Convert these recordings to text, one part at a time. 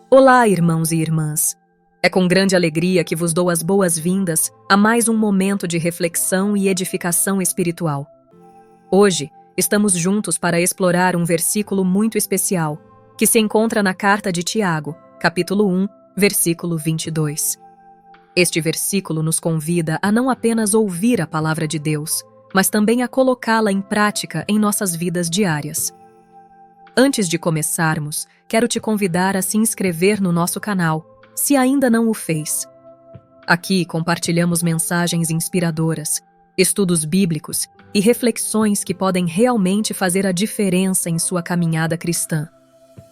Olá, irmãos e irmãs. É com grande alegria que vos dou as boas-vindas a mais um momento de reflexão e edificação espiritual. Hoje, estamos juntos para explorar um versículo muito especial, que se encontra na carta de Tiago, capítulo 1, versículo 22. Este versículo nos convida a não apenas ouvir a palavra de Deus, mas também a colocá-la em prática em nossas vidas diárias. Antes de começarmos, quero te convidar a se inscrever no nosso canal, se ainda não o fez. Aqui compartilhamos mensagens inspiradoras, estudos bíblicos e reflexões que podem realmente fazer a diferença em sua caminhada cristã.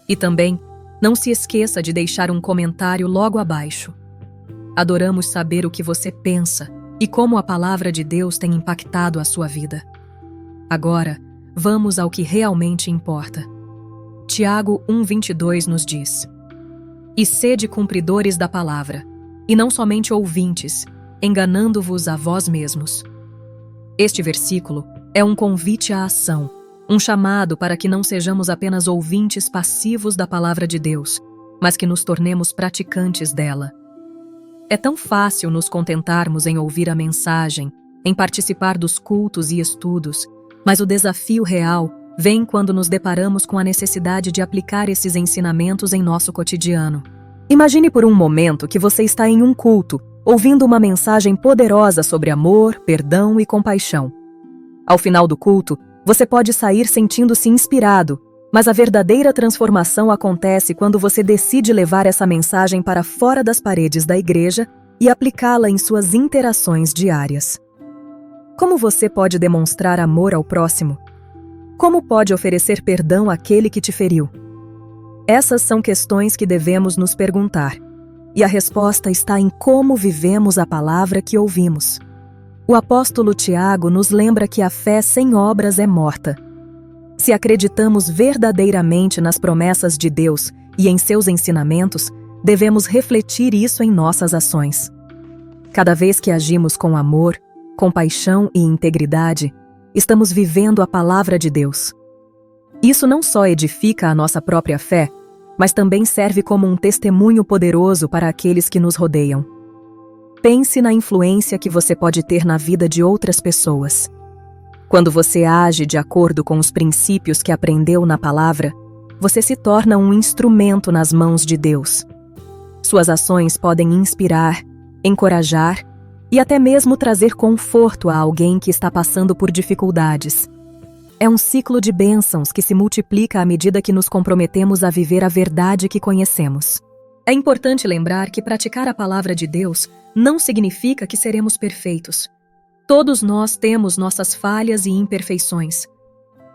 E também, não se esqueça de deixar um comentário logo abaixo. Adoramos saber o que você pensa e como a palavra de Deus tem impactado a sua vida. Agora, vamos ao que realmente importa. Tiago 1:22 nos diz: E sede cumpridores da palavra, e não somente ouvintes, enganando-vos a vós mesmos. Este versículo é um convite à ação, um chamado para que não sejamos apenas ouvintes passivos da palavra de Deus, mas que nos tornemos praticantes dela. É tão fácil nos contentarmos em ouvir a mensagem, em participar dos cultos e estudos, mas o desafio real vem quando nos deparamos com a necessidade de aplicar esses ensinamentos em nosso cotidiano. Imagine por um momento que você está em um culto, ouvindo uma mensagem poderosa sobre amor, perdão e compaixão. Ao final do culto, você pode sair sentindo-se inspirado, mas a verdadeira transformação acontece quando você decide levar essa mensagem para fora das paredes da igreja e aplicá-la em suas interações diárias. Como você pode demonstrar amor ao próximo? Como pode oferecer perdão àquele que te feriu? Essas são questões que devemos nos perguntar, e a resposta está em como vivemos a palavra que ouvimos. O apóstolo Tiago nos lembra que a fé sem obras é morta. Se acreditamos verdadeiramente nas promessas de Deus e em seus ensinamentos, devemos refletir isso em nossas ações. Cada vez que agimos com amor, compaixão e integridade, estamos vivendo a palavra de Deus. Isso não só edifica a nossa própria fé, mas também serve como um testemunho poderoso para aqueles que nos rodeiam. Pense na influência que você pode ter na vida de outras pessoas. Quando você age de acordo com os princípios que aprendeu na palavra, você se torna um instrumento nas mãos de Deus. Suas ações podem inspirar, encorajar e até mesmo trazer conforto a alguém que está passando por dificuldades. É um ciclo de bênçãos que se multiplica à medida que nos comprometemos a viver a verdade que conhecemos. É importante lembrar que praticar a palavra de Deus não significa que seremos perfeitos. Todos nós temos nossas falhas e imperfeições.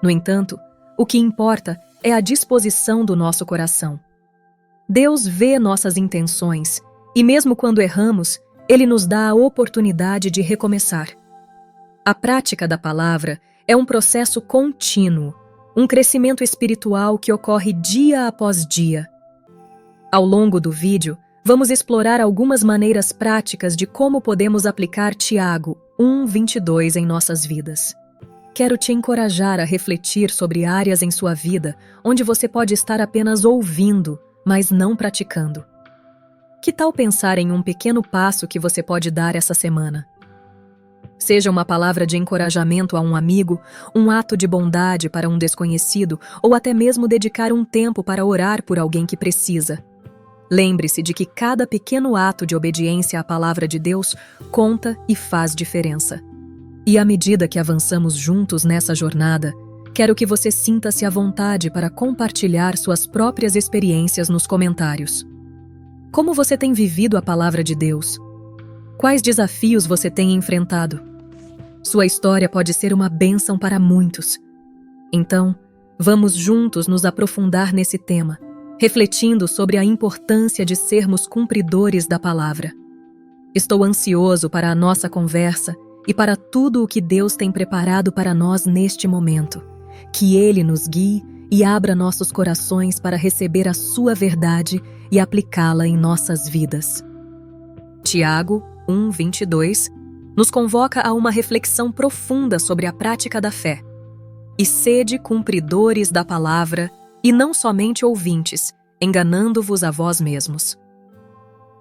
No entanto, o que importa é a disposição do nosso coração. Deus vê nossas intenções e, mesmo quando erramos, Ele nos dá a oportunidade de recomeçar. A prática da palavra é um processo contínuo, um crescimento espiritual que ocorre dia após dia. Ao longo do vídeo, vamos explorar algumas maneiras práticas de como podemos aplicar Tiago 1:22 em nossas vidas. Quero te encorajar a refletir sobre áreas em sua vida onde você pode estar apenas ouvindo, mas não praticando. Que tal pensar em um pequeno passo que você pode dar essa semana? Seja uma palavra de encorajamento a um amigo, um ato de bondade para um desconhecido ou até mesmo dedicar um tempo para orar por alguém que precisa. Lembre-se de que cada pequeno ato de obediência à palavra de Deus conta e faz diferença. E à medida que avançamos juntos nessa jornada, quero que você sinta-se à vontade para compartilhar suas próprias experiências nos comentários. Como você tem vivido a palavra de Deus? Quais desafios você tem enfrentado? Sua história pode ser uma bênção para muitos. Então, vamos juntos nos aprofundar nesse tema, refletindo sobre a importância de sermos cumpridores da palavra. Estou ansioso para a nossa conversa e para tudo o que Deus tem preparado para nós neste momento. Que Ele nos guie e abra nossos corações para receber a sua verdade e aplicá-la em nossas vidas. Tiago 1:22 nos convoca a uma reflexão profunda sobre a prática da fé. E sede cumpridores da palavra, e não somente ouvintes, enganando-vos a vós mesmos.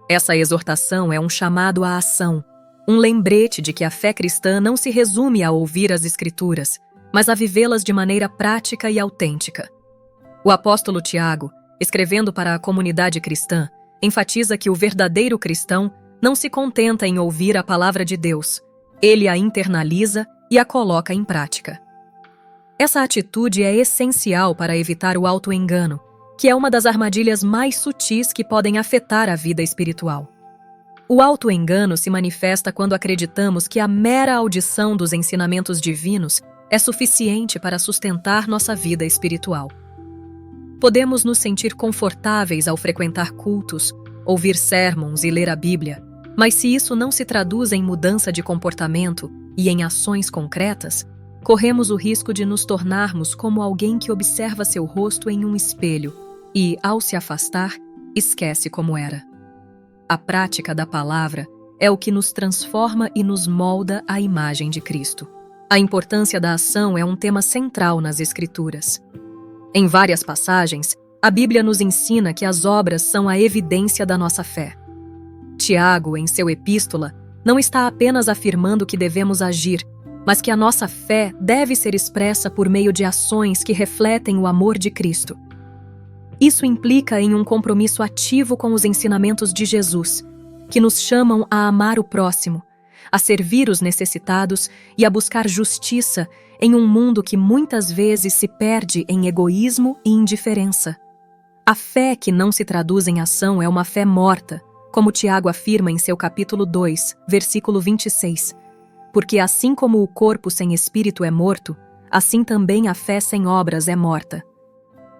Essa exortação é um chamado à ação, um lembrete de que a fé cristã não se resume a ouvir as Escrituras, mas a vivê-las de maneira prática e autêntica. O apóstolo Tiago, escrevendo para a comunidade cristã, enfatiza que o verdadeiro cristão não se contenta em ouvir a palavra de Deus, ele a internaliza e a coloca em prática. Essa atitude é essencial para evitar o autoengano, que é uma das armadilhas mais sutis que podem afetar a vida espiritual. O autoengano se manifesta quando acreditamos que a mera audição dos ensinamentos divinos é suficiente para sustentar nossa vida espiritual. Podemos nos sentir confortáveis ao frequentar cultos, ouvir sermons e ler a Bíblia, mas se isso não se traduz em mudança de comportamento e em ações concretas, corremos o risco de nos tornarmos como alguém que observa seu rosto em um espelho e, ao se afastar, esquece como era. A prática da palavra é o que nos transforma e nos molda à imagem de Cristo. A importância da ação é um tema central nas Escrituras. Em várias passagens, a Bíblia nos ensina que as obras são a evidência da nossa fé. Tiago, em seu epístola, não está apenas afirmando que devemos agir, mas que a nossa fé deve ser expressa por meio de ações que refletem o amor de Cristo. Isso implica em um compromisso ativo com os ensinamentos de Jesus, que nos chamam a amar o próximo, a servir os necessitados e a buscar justiça em um mundo que muitas vezes se perde em egoísmo e indiferença. A fé que não se traduz em ação é uma fé morta, como Tiago afirma em seu capítulo 2, versículo 26. Porque assim como o corpo sem espírito é morto, assim também a fé sem obras é morta.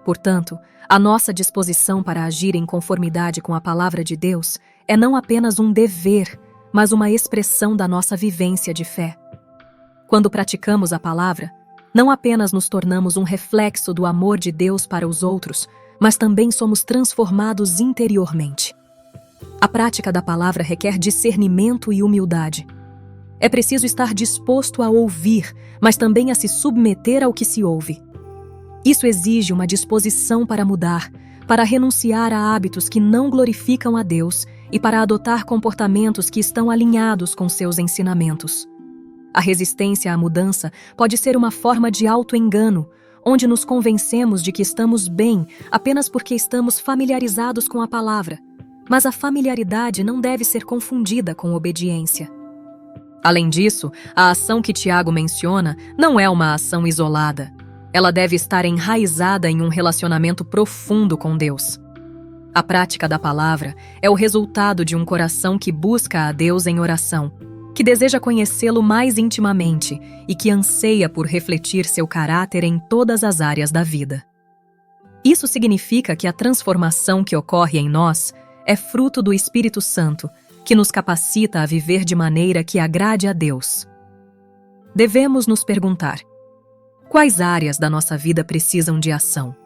Portanto, a nossa disposição para agir em conformidade com a palavra de Deus é não apenas um dever, mas uma expressão da nossa vivência de fé. Quando praticamos a palavra, não apenas nos tornamos um reflexo do amor de Deus para os outros, mas também somos transformados interiormente. A prática da palavra requer discernimento e humildade. É preciso estar disposto a ouvir, mas também a se submeter ao que se ouve. Isso exige uma disposição para mudar, para renunciar a hábitos que não glorificam a Deus e para adotar comportamentos que estão alinhados com seus ensinamentos. A resistência à mudança pode ser uma forma de autoengano, onde nos convencemos de que estamos bem apenas porque estamos familiarizados com a palavra, mas a familiaridade não deve ser confundida com obediência. Além disso, a ação que Tiago menciona não é uma ação isolada. Ela deve estar enraizada em um relacionamento profundo com Deus. A prática da palavra é o resultado de um coração que busca a Deus em oração, que deseja conhecê-lo mais intimamente e que anseia por refletir seu caráter em todas as áreas da vida. Isso significa que a transformação que ocorre em nós é fruto do Espírito Santo, que nos capacita a viver de maneira que agrade a Deus. Devemos nos perguntar: quais áreas da nossa vida precisam de ação?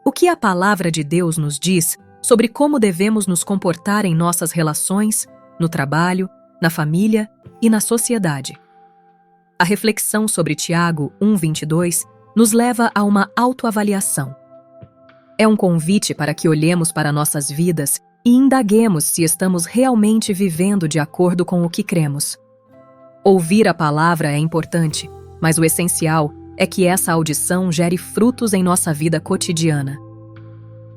O que a palavra de Deus nos diz sobre como devemos nos comportar em nossas relações, no trabalho, na família e na sociedade? A reflexão sobre Tiago 1:22 nos leva a uma autoavaliação. É um convite para que olhemos para nossas vidas e indaguemos se estamos realmente vivendo de acordo com o que cremos. Ouvir a palavra é importante, mas o essencial é que essa audição gere frutos em nossa vida cotidiana.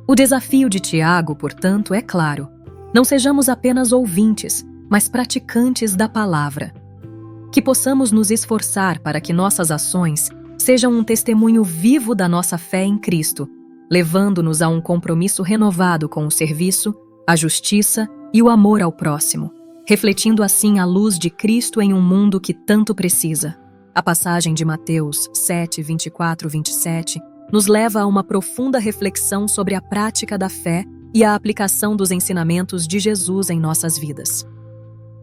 O desafio de Tiago, portanto, é claro: não sejamos apenas ouvintes, mas praticantes da palavra. Que possamos nos esforçar para que nossas ações sejam um testemunho vivo da nossa fé em Cristo, levando-nos a um compromisso renovado com o serviço, a justiça e o amor ao próximo, refletindo assim a luz de Cristo em um mundo que tanto precisa. A passagem de Mateus 7, 24, 27 nos leva a uma profunda reflexão sobre a prática da fé e a aplicação dos ensinamentos de Jesus em nossas vidas.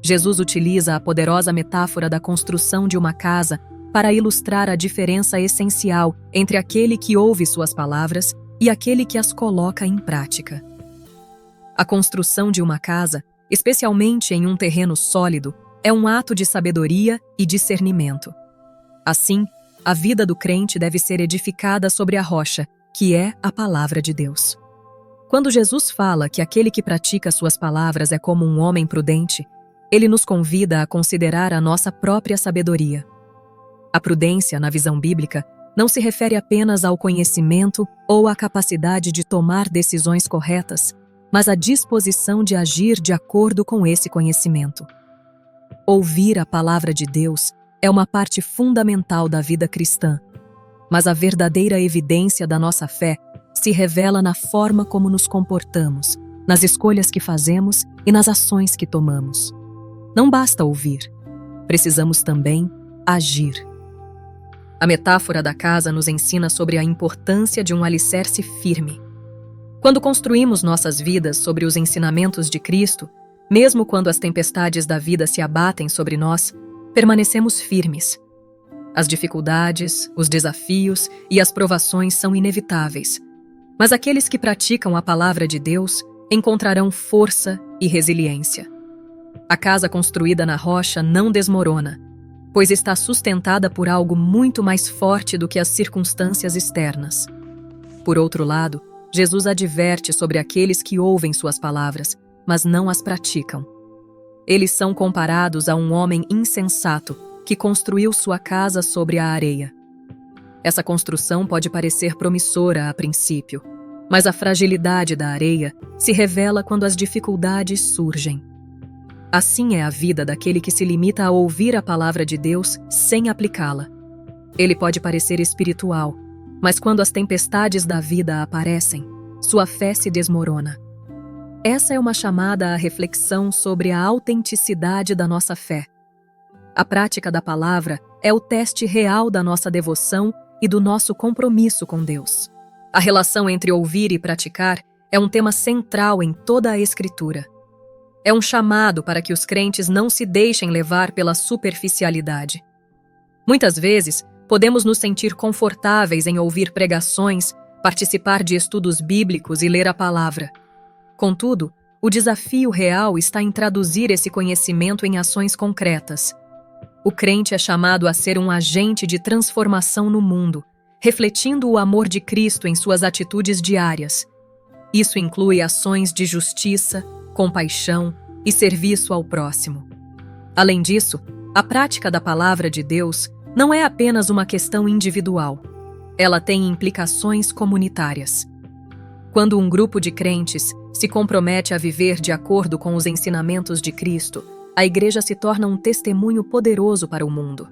Jesus utiliza a poderosa metáfora da construção de uma casa para ilustrar a diferença essencial entre aquele que ouve suas palavras e aquele que as coloca em prática. A construção de uma casa, especialmente em um terreno sólido, é um ato de sabedoria e discernimento. Assim, a vida do crente deve ser edificada sobre a rocha, que é a palavra de Deus. Quando Jesus fala que aquele que pratica suas palavras é como um homem prudente, ele nos convida a considerar a nossa própria sabedoria. A prudência, na visão bíblica, não se refere apenas ao conhecimento ou à capacidade de tomar decisões corretas, mas à disposição de agir de acordo com esse conhecimento. Ouvir a palavra de Deus é uma parte fundamental da vida cristã, mas a verdadeira evidência da nossa fé se revela na forma como nos comportamos, nas escolhas que fazemos e nas ações que tomamos. Não basta ouvir, precisamos também agir. A metáfora da casa nos ensina sobre a importância de um alicerce firme. Quando construímos nossas vidas sobre os ensinamentos de Cristo, mesmo quando as tempestades da vida se abatem sobre nós, permanecemos firmes. As dificuldades, os desafios e as provações são inevitáveis, mas aqueles que praticam a palavra de Deus encontrarão força e resiliência. A casa construída na rocha não desmorona, pois está sustentada por algo muito mais forte do que as circunstâncias externas. Por outro lado, Jesus adverte sobre aqueles que ouvem suas palavras, mas não as praticam. Eles são comparados a um homem insensato que construiu sua casa sobre a areia. Essa construção pode parecer promissora a princípio, mas a fragilidade da areia se revela quando as dificuldades surgem. Assim é a vida daquele que se limita a ouvir a palavra de Deus sem aplicá-la. Ele pode parecer espiritual, mas quando as tempestades da vida aparecem, sua fé se desmorona. Essa é uma chamada à reflexão sobre a autenticidade da nossa fé. A prática da palavra é o teste real da nossa devoção e do nosso compromisso com Deus. A relação entre ouvir e praticar é um tema central em toda a Escritura. É um chamado para que os crentes não se deixem levar pela superficialidade. Muitas vezes, podemos nos sentir confortáveis em ouvir pregações, participar de estudos bíblicos e ler a palavra. Contudo, o desafio real está em traduzir esse conhecimento em ações concretas. O crente é chamado a ser um agente de transformação no mundo, refletindo o amor de Cristo em suas atitudes diárias. Isso inclui ações de justiça, compaixão e serviço ao próximo. Além disso, a prática da palavra de Deus não é apenas uma questão individual. Ela tem implicações comunitárias. Quando um grupo de crentes se compromete a viver de acordo com os ensinamentos de Cristo, a igreja se torna um testemunho poderoso para o mundo.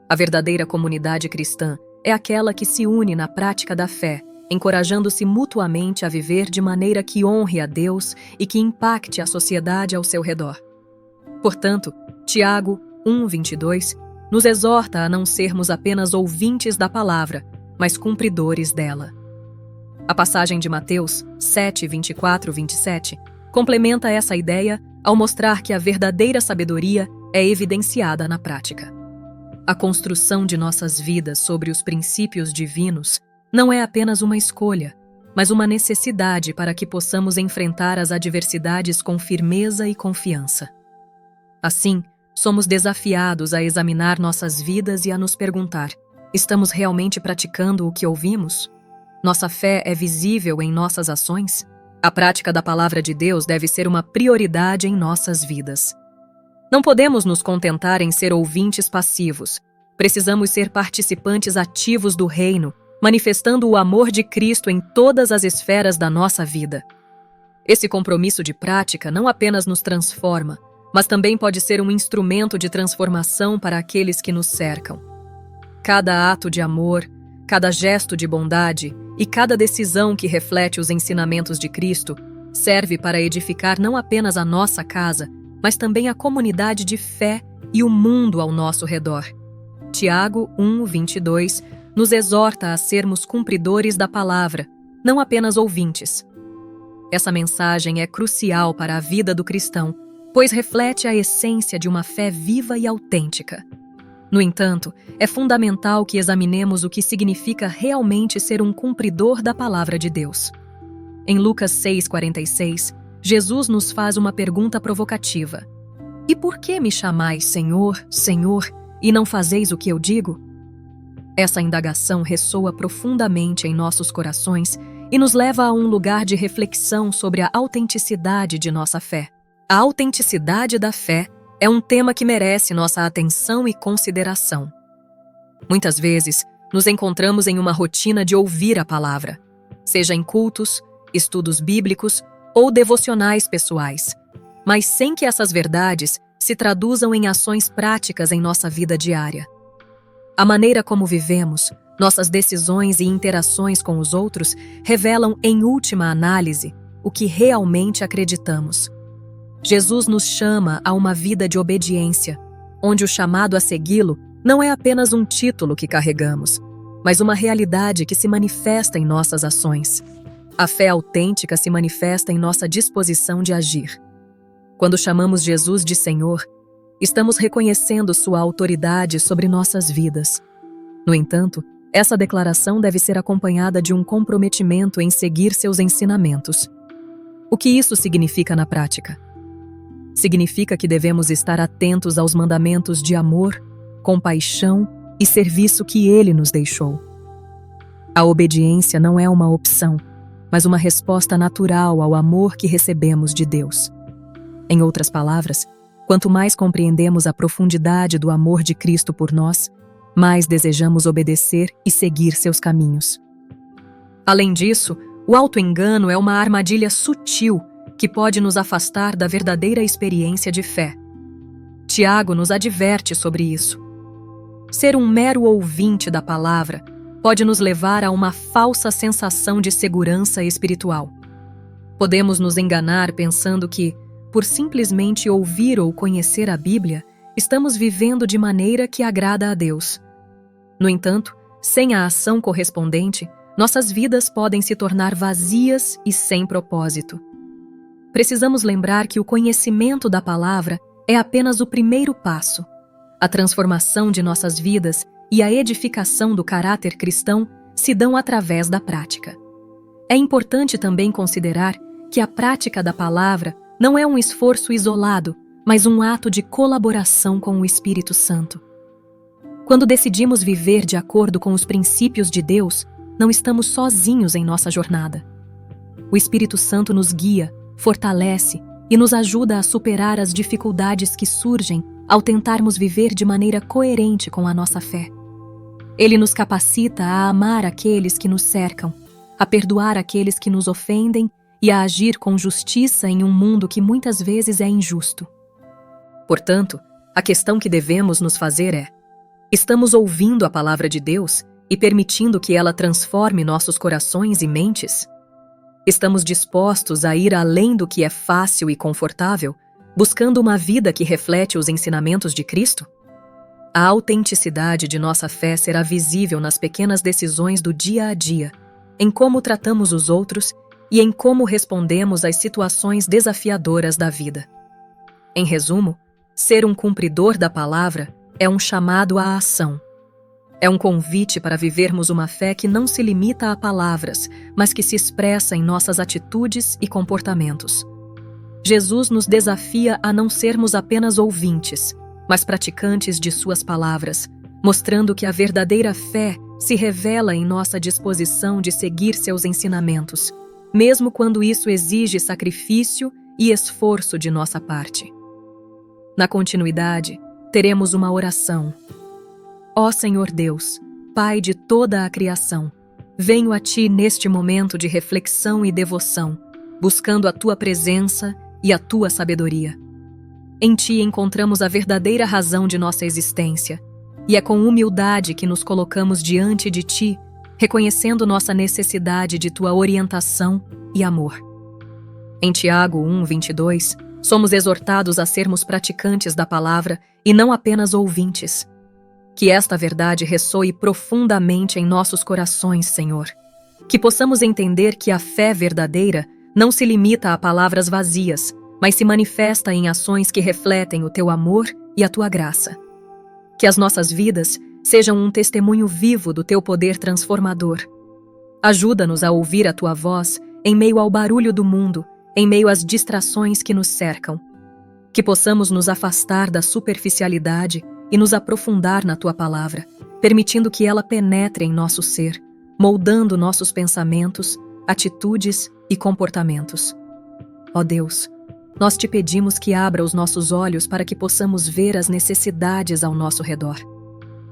A verdadeira comunidade cristã é aquela que se une na prática da fé, encorajando-se mutuamente a viver de maneira que honre a Deus e que impacte a sociedade ao seu redor. Portanto, Tiago 1:22 nos exorta a não sermos apenas ouvintes da palavra, mas cumpridores dela. A passagem de Mateus 7:24-27 complementa essa ideia ao mostrar que a verdadeira sabedoria é evidenciada na prática. A construção de nossas vidas sobre os princípios divinos não é apenas uma escolha, mas uma necessidade para que possamos enfrentar as adversidades com firmeza e confiança. Assim, somos desafiados a examinar nossas vidas e a nos perguntar: estamos realmente praticando o que ouvimos? Nossa fé é visível em nossas ações? A prática da palavra de Deus deve ser uma prioridade em nossas vidas. Não podemos nos contentar em ser ouvintes passivos. Precisamos ser participantes ativos do reino, manifestando o amor de Cristo em todas as esferas da nossa vida. Esse compromisso de prática não apenas nos transforma, mas também pode ser um instrumento de transformação para aqueles que nos cercam. Cada ato de amor, cada gesto de bondade e cada decisão que reflete os ensinamentos de Cristo serve para edificar não apenas a nossa casa, mas também a comunidade de fé e o mundo ao nosso redor. Tiago 1:22 nos exorta a sermos cumpridores da palavra, não apenas ouvintes. Essa mensagem é crucial para a vida do cristão, pois reflete a essência de uma fé viva e autêntica. No entanto, é fundamental que examinemos o que significa realmente ser um cumpridor da palavra de Deus. Em Lucas 6:46, Jesus nos faz uma pergunta provocativa: "E por que me chamais Senhor, Senhor, e não fazeis o que eu digo?" Essa indagação ressoa profundamente em nossos corações e nos leva a um lugar de reflexão sobre a autenticidade de nossa fé. A autenticidade da fé é um tema que merece nossa atenção e consideração. Muitas vezes, nos encontramos em uma rotina de ouvir a palavra, seja em cultos, estudos bíblicos ou devocionais pessoais, mas sem que essas verdades se traduzam em ações práticas em nossa vida diária. A maneira como vivemos, nossas decisões e interações com os outros revelam, em última análise, o que realmente acreditamos. Jesus nos chama a uma vida de obediência, onde o chamado a segui-lo não é apenas um título que carregamos, mas uma realidade que se manifesta em nossas ações. A fé autêntica se manifesta em nossa disposição de agir. Quando chamamos Jesus de Senhor, estamos reconhecendo sua autoridade sobre nossas vidas. No entanto, essa declaração deve ser acompanhada de um comprometimento em seguir seus ensinamentos. O que isso significa na prática? Significa que devemos estar atentos aos mandamentos de amor, compaixão e serviço que Ele nos deixou. A obediência não é uma opção, mas uma resposta natural ao amor que recebemos de Deus. Em outras palavras, quanto mais compreendemos a profundidade do amor de Cristo por nós, mais desejamos obedecer e seguir seus caminhos. Além disso, o auto-engano é uma armadilha sutil que pode nos afastar da verdadeira experiência de fé. Tiago nos adverte sobre isso. Ser um mero ouvinte da palavra pode nos levar a uma falsa sensação de segurança espiritual. Podemos nos enganar pensando que, por simplesmente ouvir ou conhecer a Bíblia, estamos vivendo de maneira que agrada a Deus. No entanto, sem a ação correspondente, nossas vidas podem se tornar vazias e sem propósito. Precisamos lembrar que o conhecimento da palavra é apenas o primeiro passo. A transformação de nossas vidas e a edificação do caráter cristão se dão através da prática. É importante também considerar que a prática da palavra não é um esforço isolado, mas um ato de colaboração com o Espírito Santo. Quando decidimos viver de acordo com os princípios de Deus, não estamos sozinhos em nossa jornada. O Espírito Santo nos guia, fortalece e nos ajuda a superar as dificuldades que surgem ao tentarmos viver de maneira coerente com a nossa fé. Ele nos capacita a amar aqueles que nos cercam, a perdoar aqueles que nos ofendem e a agir com justiça em um mundo que muitas vezes é injusto. Portanto, a questão que devemos nos fazer é: estamos ouvindo a palavra de Deus e permitindo que ela transforme nossos corações e mentes? Estamos dispostos a ir além do que é fácil e confortável, buscando uma vida que reflete os ensinamentos de Cristo? A autenticidade de nossa fé será visível nas pequenas decisões do dia a dia, em como tratamos os outros e em como respondemos às situações desafiadoras da vida. Em resumo, ser um cumpridor da palavra é um chamado à ação. É um convite para vivermos uma fé que não se limita a palavras, mas que se expressa em nossas atitudes e comportamentos. Jesus nos desafia a não sermos apenas ouvintes, mas praticantes de suas palavras, mostrando que a verdadeira fé se revela em nossa disposição de seguir seus ensinamentos, mesmo quando isso exige sacrifício e esforço de nossa parte. Na continuidade, teremos uma oração. Ó Senhor Deus, Pai de toda a criação, venho a Ti neste momento de reflexão e devoção, buscando a Tua presença e a Tua sabedoria. Em Ti encontramos a verdadeira razão de nossa existência, e é com humildade que nos colocamos diante de Ti, reconhecendo nossa necessidade de Tua orientação e amor. Em Tiago 1:22, somos exortados a sermos praticantes da palavra e não apenas ouvintes. Que esta verdade ressoe profundamente em nossos corações, Senhor. Que possamos entender que a fé verdadeira não se limita a palavras vazias, mas se manifesta em ações que refletem o Teu amor e a Tua graça. Que as nossas vidas sejam um testemunho vivo do Teu poder transformador. Ajuda-nos a ouvir a Tua voz em meio ao barulho do mundo, em meio às distrações que nos cercam. Que possamos nos afastar da superficialidade e nos aprofundar na Tua palavra, permitindo que ela penetre em nosso ser, moldando nossos pensamentos, atitudes e comportamentos. Ó Deus, nós te pedimos que abra os nossos olhos para que possamos ver as necessidades ao nosso redor.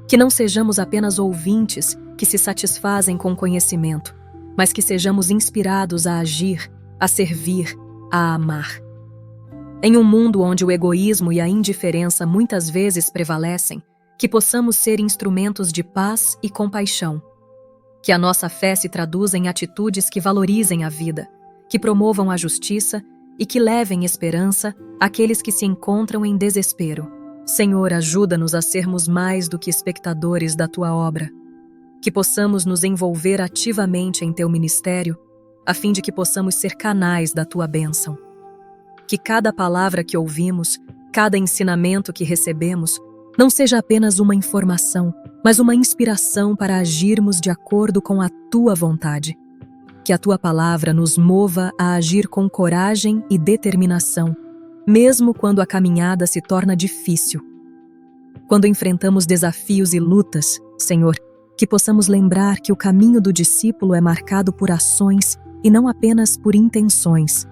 Que não sejamos apenas ouvintes que se satisfazem com conhecimento, mas que sejamos inspirados a agir, a servir, a amar. Em um mundo onde o egoísmo e a indiferença muitas vezes prevalecem, que possamos ser instrumentos de paz e compaixão. Que a nossa fé se traduza em atitudes que valorizem a vida, que promovam a justiça e que levem esperança àqueles que se encontram em desespero. Senhor, ajuda-nos a sermos mais do que espectadores da Tua obra. Que possamos nos envolver ativamente em Teu ministério, a fim de que possamos ser canais da Tua bênção. Que cada palavra que ouvimos, cada ensinamento que recebemos, não seja apenas uma informação, mas uma inspiração para agirmos de acordo com a Tua vontade. Que a Tua palavra nos mova a agir com coragem e determinação, mesmo quando a caminhada se torna difícil. Quando enfrentamos desafios e lutas, Senhor, que possamos lembrar que o caminho do discípulo é marcado por ações e não apenas por intenções.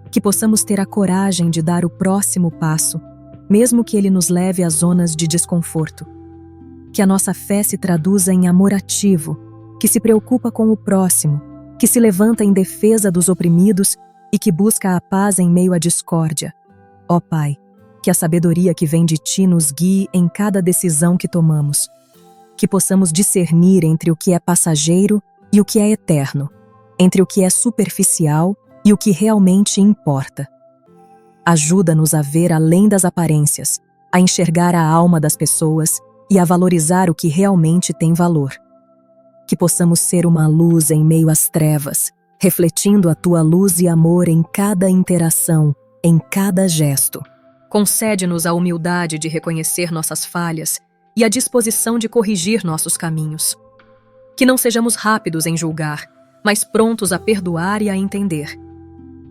Que possamos ter a coragem de dar o próximo passo, mesmo que ele nos leve a zonas de desconforto. Que a nossa fé se traduza em amor ativo, que se preocupa com o próximo, que se levanta em defesa dos oprimidos e que busca a paz em meio à discórdia. Ó Pai, que a sabedoria que vem de Ti nos guie em cada decisão que tomamos. Que possamos discernir entre o que é passageiro e o que é eterno, entre o que é superficial e o que realmente importa. Ajuda-nos a ver além das aparências, a enxergar a alma das pessoas e a valorizar o que realmente tem valor. Que possamos ser uma luz em meio às trevas, refletindo a Tua luz e amor em cada interação, em cada gesto. Concede-nos a humildade de reconhecer nossas falhas e a disposição de corrigir nossos caminhos. Que não sejamos rápidos em julgar, mas prontos a perdoar e a entender.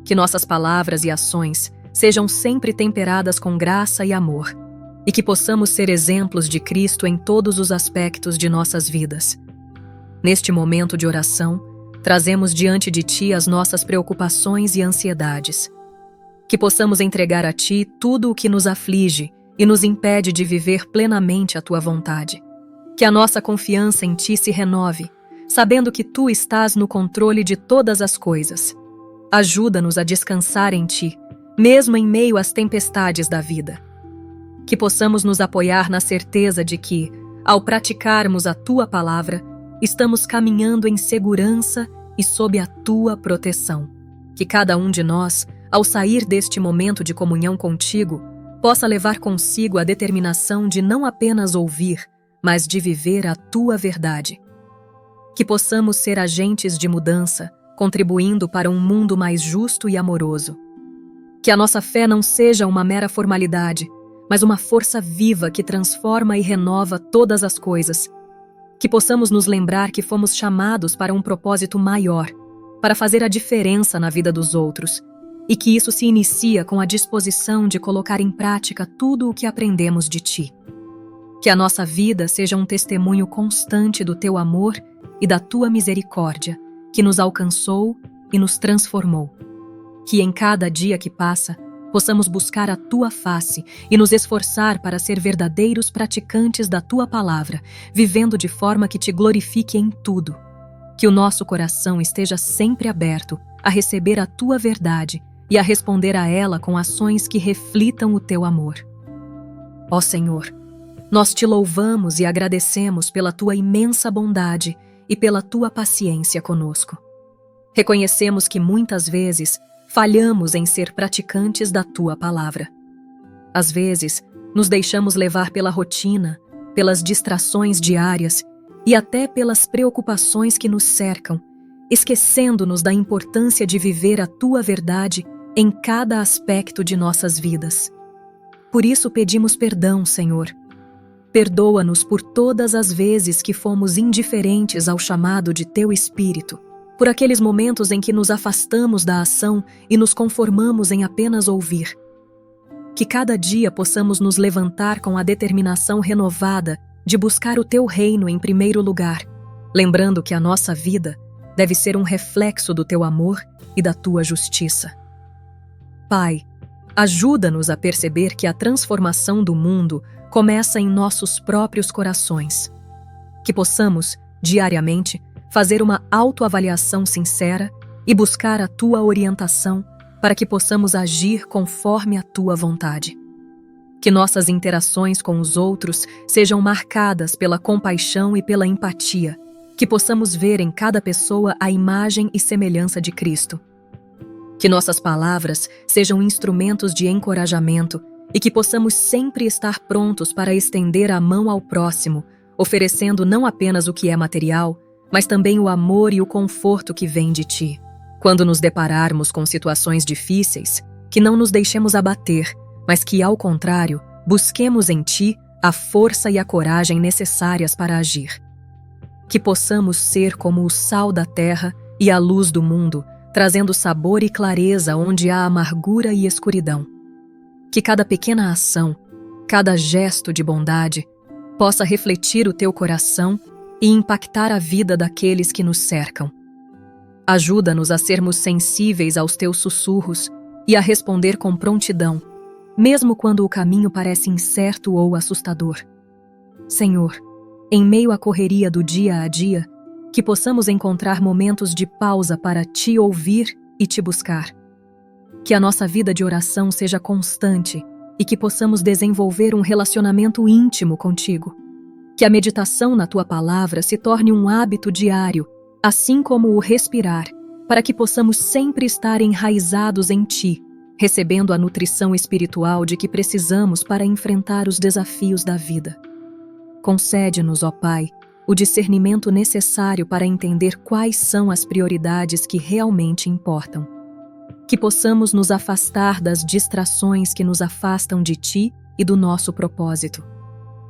Que nossas palavras e ações sejam sempre temperadas com graça e amor, e que possamos ser exemplos de Cristo em todos os aspectos de nossas vidas. Neste momento de oração, trazemos diante de Ti as nossas preocupações e ansiedades. Que possamos entregar a Ti tudo o que nos aflige e nos impede de viver plenamente a Tua vontade. Que a nossa confiança em Ti se renove, sabendo que Tu estás no controle de todas as coisas. Ajuda-nos a descansar em Ti, mesmo em meio às tempestades da vida. Que possamos nos apoiar na certeza de que, ao praticarmos a Tua palavra, estamos caminhando em segurança e sob a Tua proteção. Que cada um de nós, ao sair deste momento de comunhão contigo, possa levar consigo a determinação de não apenas ouvir, mas de viver a Tua verdade. Que possamos ser agentes de mudança, contribuindo para um mundo mais justo e amoroso. Que a nossa fé não seja uma mera formalidade, mas uma força viva que transforma e renova todas as coisas. Que possamos nos lembrar que fomos chamados para um propósito maior, para fazer a diferença na vida dos outros, e que isso se inicia com a disposição de colocar em prática tudo o que aprendemos de Ti. Que a nossa vida seja um testemunho constante do Teu amor e da Tua misericórdia, que nos alcançou e nos transformou. Que em cada dia que passa, possamos buscar a Tua face e nos esforçar para ser verdadeiros praticantes da Tua palavra, vivendo de forma que Te glorifique em tudo. Que o nosso coração esteja sempre aberto a receber a Tua verdade e a responder a ela com ações que reflitam o Teu amor. Ó Senhor, nós Te louvamos e agradecemos pela Tua imensa bondade e pela Tua paciência conosco. Reconhecemos que muitas vezes falhamos em ser praticantes da Tua palavra. Às vezes, nos deixamos levar pela rotina, pelas distrações diárias e até pelas preocupações que nos cercam, esquecendo-nos da importância de viver a Tua verdade em cada aspecto de nossas vidas. Por isso pedimos perdão, Senhor. Perdoa-nos por todas as vezes que fomos indiferentes ao chamado de Teu Espírito, por aqueles momentos em que nos afastamos da ação e nos conformamos em apenas ouvir. Que cada dia possamos nos levantar com a determinação renovada de buscar o Teu reino em primeiro lugar, lembrando que a nossa vida deve ser um reflexo do teu amor e da tua justiça. Pai, ajuda-nos a perceber que a transformação do mundo começa em nossos próprios corações. Que possamos, diariamente, fazer uma autoavaliação sincera e buscar a tua orientação para que possamos agir conforme a tua vontade. Que nossas interações com os outros sejam marcadas pela compaixão e pela empatia, que possamos ver em cada pessoa a imagem e semelhança de Cristo. Que nossas palavras sejam instrumentos de encorajamento e que possamos sempre estar prontos para estender a mão ao próximo, oferecendo não apenas o que é material, mas também o amor e o conforto que vem de ti. Quando nos depararmos com situações difíceis, que não nos deixemos abater, mas que, ao contrário, busquemos em ti a força e a coragem necessárias para agir. Que possamos ser como o sal da terra e a luz do mundo, trazendo sabor e clareza onde há amargura e escuridão. Que cada pequena ação, cada gesto de bondade, possa refletir o teu coração e impactar a vida daqueles que nos cercam. Ajuda-nos a sermos sensíveis aos teus sussurros e a responder com prontidão, mesmo quando o caminho parece incerto ou assustador. Senhor, em meio à correria do dia a dia, que possamos encontrar momentos de pausa para te ouvir e te buscar. Que a nossa vida de oração seja constante e que possamos desenvolver um relacionamento íntimo contigo. Que a meditação na tua palavra se torne um hábito diário, assim como o respirar, para que possamos sempre estar enraizados em ti, recebendo a nutrição espiritual de que precisamos para enfrentar os desafios da vida. Concede-nos, ó Pai, o discernimento necessário para entender quais são as prioridades que realmente importam. Que possamos nos afastar das distrações que nos afastam de ti e do nosso propósito.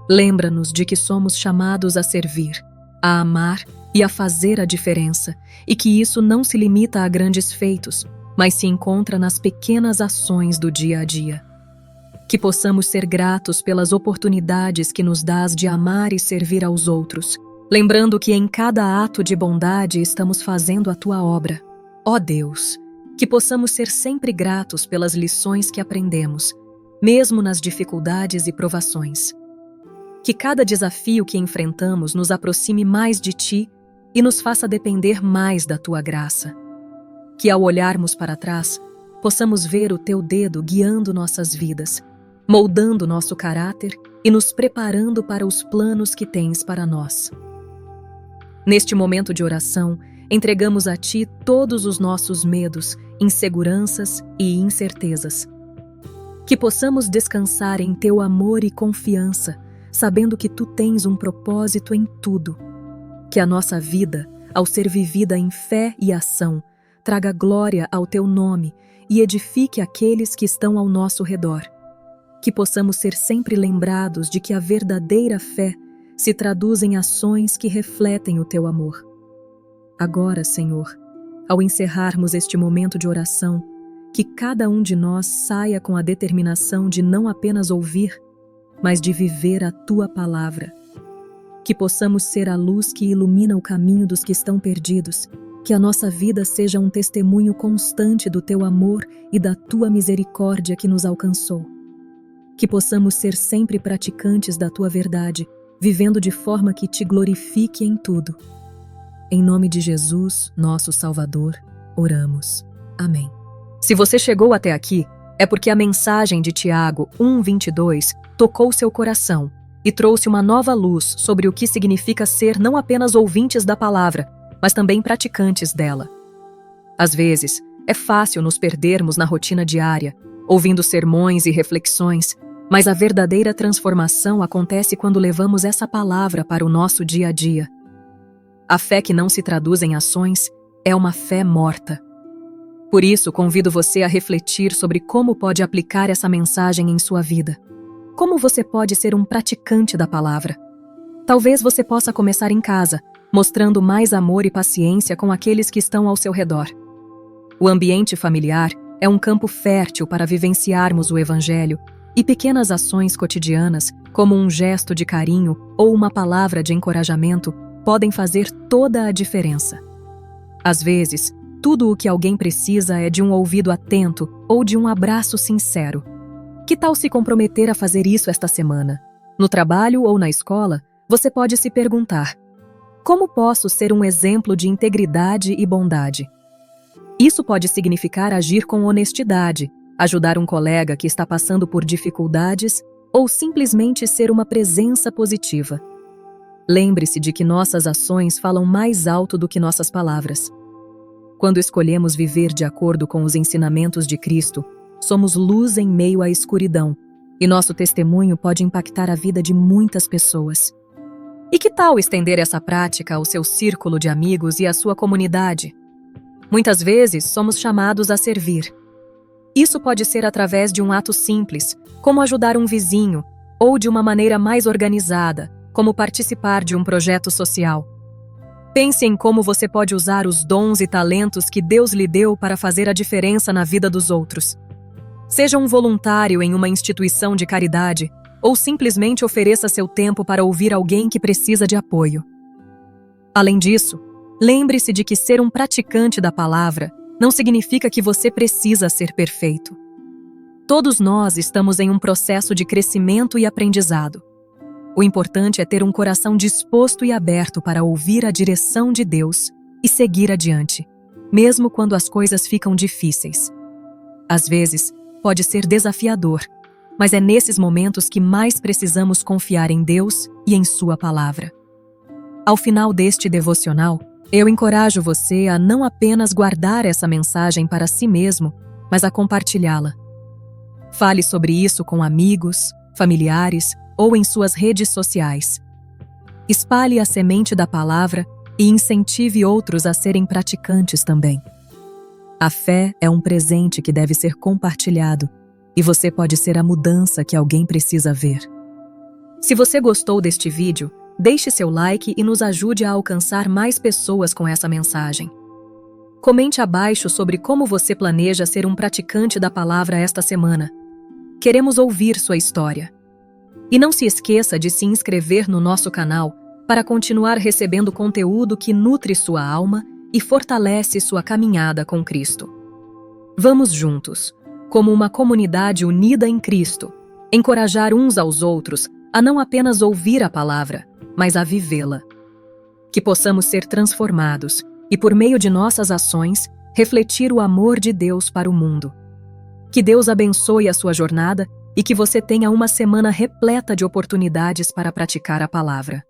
Lembra-nos de que somos chamados a servir, a amar e a fazer a diferença, e que isso não se limita a grandes feitos, mas se encontra nas pequenas ações do dia a dia. Que possamos ser gratos pelas oportunidades que nos dás de amar e servir aos outros, lembrando que em cada ato de bondade estamos fazendo a tua obra. Ó Deus, que possamos ser sempre gratos pelas lições que aprendemos, mesmo nas dificuldades e provações. Que cada desafio que enfrentamos nos aproxime mais de ti e nos faça depender mais da tua graça. Que ao olharmos para trás, possamos ver o teu dedo guiando nossas vidas, moldando nosso caráter e nos preparando para os planos que tens para nós. Neste momento de oração, entregamos a ti todos os nossos medos, inseguranças e incertezas. Que possamos descansar em teu amor e confiança, sabendo que tu tens um propósito em tudo. Que a nossa vida, ao ser vivida em fé e ação, traga glória ao teu nome e edifique aqueles que estão ao nosso redor. Que possamos ser sempre lembrados de que a verdadeira fé se traduz em ações que refletem o teu amor. Agora, Senhor, ao encerrarmos este momento de oração, que cada um de nós saia com a determinação de não apenas ouvir, mas de viver a tua palavra. Que possamos ser a luz que ilumina o caminho dos que estão perdidos, que a nossa vida seja um testemunho constante do teu amor e da tua misericórdia que nos alcançou. Que possamos ser sempre praticantes da tua verdade, vivendo de forma que te glorifique em tudo. Em nome de Jesus, nosso Salvador, oramos. Amém. Se você chegou até aqui, é porque a mensagem de Tiago 1:22 tocou seu coração e trouxe uma nova luz sobre o que significa ser não apenas ouvintes da palavra, mas também praticantes dela. Às vezes, é fácil nos perdermos na rotina diária, ouvindo sermões e reflexões, mas a verdadeira transformação acontece quando levamos essa palavra para o nosso dia a dia. A fé que não se traduz em ações é uma fé morta. Por isso, convido você a refletir sobre como pode aplicar essa mensagem em sua vida. Como você pode ser um praticante da palavra? Talvez você possa começar em casa, mostrando mais amor e paciência com aqueles que estão ao seu redor. O ambiente familiar é um campo fértil para vivenciarmos o Evangelho, e pequenas ações cotidianas, como um gesto de carinho ou uma palavra de encorajamento, podem fazer toda a diferença. Às vezes, tudo o que alguém precisa é de um ouvido atento ou de um abraço sincero. Que tal se comprometer a fazer isso esta semana? No trabalho ou na escola, você pode se perguntar: como posso ser um exemplo de integridade e bondade? Isso pode significar agir com honestidade, ajudar um colega que está passando por dificuldades ou simplesmente ser uma presença positiva. Lembre-se de que nossas ações falam mais alto do que nossas palavras. Quando escolhemos viver de acordo com os ensinamentos de Cristo, somos luz em meio à escuridão, e nosso testemunho pode impactar a vida de muitas pessoas. E que tal estender essa prática ao seu círculo de amigos e à sua comunidade? Muitas vezes somos chamados a servir. Isso pode ser através de um ato simples, como ajudar um vizinho, ou de uma maneira mais organizada, como participar de um projeto social. Pense em como você pode usar os dons e talentos que Deus lhe deu para fazer a diferença na vida dos outros. Seja um voluntário em uma instituição de caridade, ou simplesmente ofereça seu tempo para ouvir alguém que precisa de apoio. Além disso, lembre-se de que ser um praticante da palavra não significa que você precisa ser perfeito. Todos nós estamos em um processo de crescimento e aprendizado. O importante é ter um coração disposto e aberto para ouvir a direção de Deus e seguir adiante, mesmo quando as coisas ficam difíceis. Às vezes, pode ser desafiador, mas é nesses momentos que mais precisamos confiar em Deus e em Sua palavra. Ao final deste devocional, eu encorajo você a não apenas guardar essa mensagem para si mesmo, mas a compartilhá-la. Fale sobre isso com amigos, familiares ou em suas redes sociais. Espalhe a semente da palavra e incentive outros a serem praticantes também. A fé é um presente que deve ser compartilhado e você pode ser a mudança que alguém precisa ver. Se você gostou deste vídeo, deixe seu like e nos ajude a alcançar mais pessoas com essa mensagem. Comente abaixo sobre como você planeja ser um praticante da palavra esta semana. Queremos ouvir sua história. E não se esqueça de se inscrever no nosso canal para continuar recebendo conteúdo que nutre sua alma e fortalece sua caminhada com Cristo. Vamos juntos, como uma comunidade unida em Cristo, encorajar uns aos outros a não apenas ouvir a palavra, mas a vivê-la. Que possamos ser transformados e, por meio de nossas ações, refletir o amor de Deus para o mundo. Que Deus abençoe a sua jornada e que você tenha uma semana repleta de oportunidades para praticar a palavra.